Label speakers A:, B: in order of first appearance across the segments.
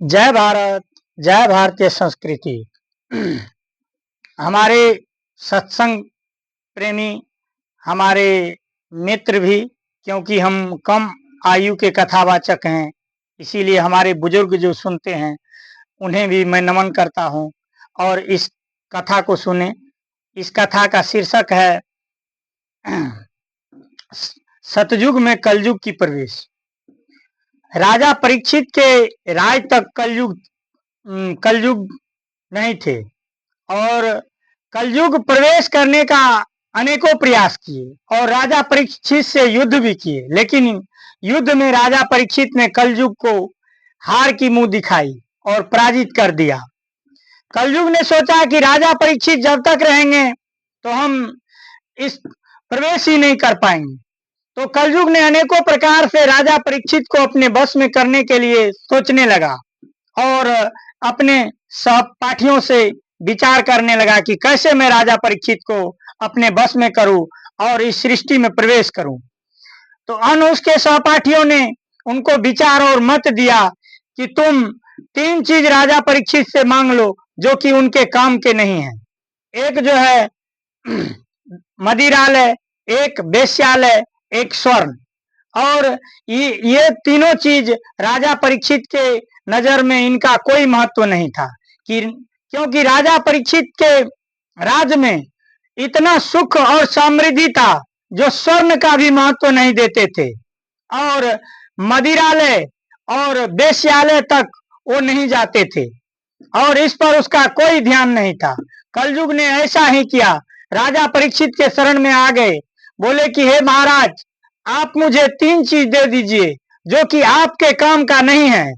A: जय भारत, जय भारतीय संस्कृति। हमारे सत्संग प्रेमी, हमारे मित्र भी, क्योंकि हम कम आयु के कथावाचक हैं, इसीलिए हमारे बुजुर्ग जो सुनते हैं उन्हें भी मैं नमन करता हूं और इस कथा को सुने। इस कथा का शीर्षक है सतयुग में कलयुग की प्रवेश। राजा परीक्षित के राज तक कलयुग नहीं थे और कलयुग प्रवेश करने का अनेकों प्रयास किए और राजा परीक्षित से युद्ध भी किए, लेकिन युद्ध में राजा परीक्षित ने कलयुग को हार की मुंह दिखाई और पराजित कर दिया। कलयुग ने सोचा कि राजा परीक्षित जब तक रहेंगे तो हम इस प्रवेश ही नहीं कर पाएंगे। तो कलयुग ने अनेकों प्रकार से राजा परीक्षित को अपने बस में करने के लिए सोचने लगा और अपने सहपाठियों से विचार करने लगा कि कैसे मैं राजा परीक्षित को अपने बस में करूं और इस सृष्टि में प्रवेश करूं। तो अन्य उसके सहपाठियों ने उनको विचार और मत दिया कि तुम 3 चीज राजा परीक्षित से मांग लो जो कि उनके काम के नहीं है। एक जो है मदिरालय, एक वेश्यालय, एक स्वर्ण। और ये तीनों चीज राजा परीक्षित के नजर में इनका कोई महत्व नहीं था क्योंकि राजा परीक्षित के राज में इतना सुख और समृद्धि था जो स्वर्ण का भी महत्व नहीं देते थे और मदिरालय और वेश्यालय तक वो नहीं जाते थे और इस पर उसका कोई ध्यान नहीं था। कलयुग ने ऐसा ही किया, राजा परीक्षित के शरण में आ गए, बोले कि हे महाराज, आप मुझे 3 चीज दे दीजिए जो कि आपके काम का नहीं है।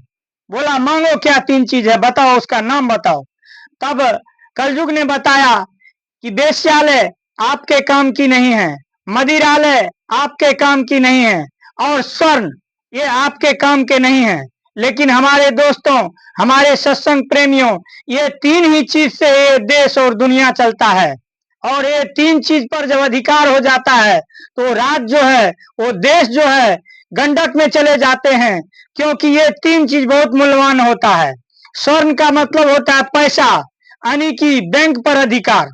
A: बोला मांगो क्या 3 चीज है, बताओ, उसका नाम बताओ। तब कलयुग ने बताया कि वेश्यालय आपके काम की नहीं है, मदिरालय आपके काम की नहीं है और स्वर्ण ये आपके काम के नहीं है। लेकिन हमारे दोस्तों, हमारे सत्संग प्रेमियों, ये 3 ही चीज से ये देश और दुनिया चलता है और ये 3 चीज पर जब अधिकार हो जाता है तो राज जो है, वो देश जो है, गंडक में चले जाते हैं, क्योंकि ये 3 चीज बहुत मूल्यवान होता है। स्वर्ण का मतलब होता है पैसा, यानी कि बैंक पर अधिकार,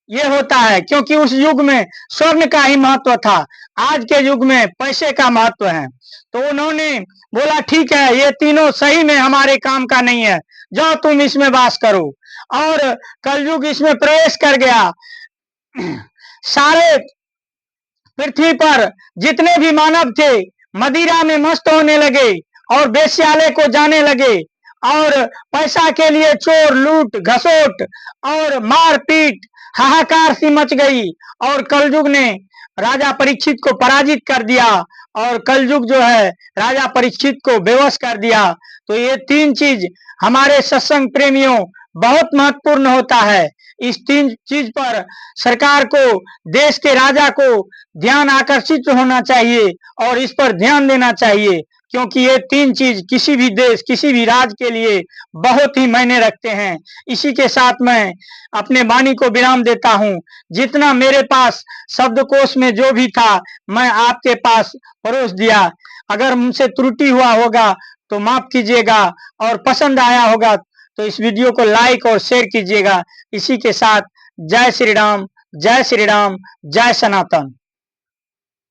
A: ये होता है, क्योंकि उस युग में स्वर्ण का ही महत्व था, आज के युग में पैसे का महत्व है। तो उन्होंने बोला ठीक है, ये तीनों सही में हमारे काम का नहीं है, जाओ तुम इसमें वास करो। और कलयुग इसमें प्रवेश कर गया। सारे पृथ्वी पर जितने भी मानव थे मदिरा में मस्त होने लगे और वेश्यालय को जाने लगे और पैसा के लिए चोर, लूट, घसोट और मारपीट, हाहाकार सी मच गई और कलयुग ने राजा परीक्षित को पराजित कर दिया और कलयुग जो है राजा परीक्षित को बेवश कर दिया। तो ये 3 चीज हमारे सत्संग प्रेमियों बहुत महत्वपूर्ण होता है। इस 3 चीज पर सरकार को, देश के राजा को ध्यान आकर्षित होना चाहिए और इस पर ध्यान देना चाहिए, क्योंकि ये 3 चीज किसी भी देश, किसी भी राज्य के लिए बहुत ही मायने रखते हैं। इसी के साथ मैं अपने वाणी को विराम देता हूं। जितना मेरे पास शब्दकोश में जो भी था मैं आपके पास परोस दिया। अगर मुझसे त्रुटि हुआ होगा तो माफ कीजिएगा और पसंद आया होगा तो इस वीडियो को लाइक और शेयर कीजिएगा। इसी के साथ जय श्री राम, जय श्री राम, जय सनातन।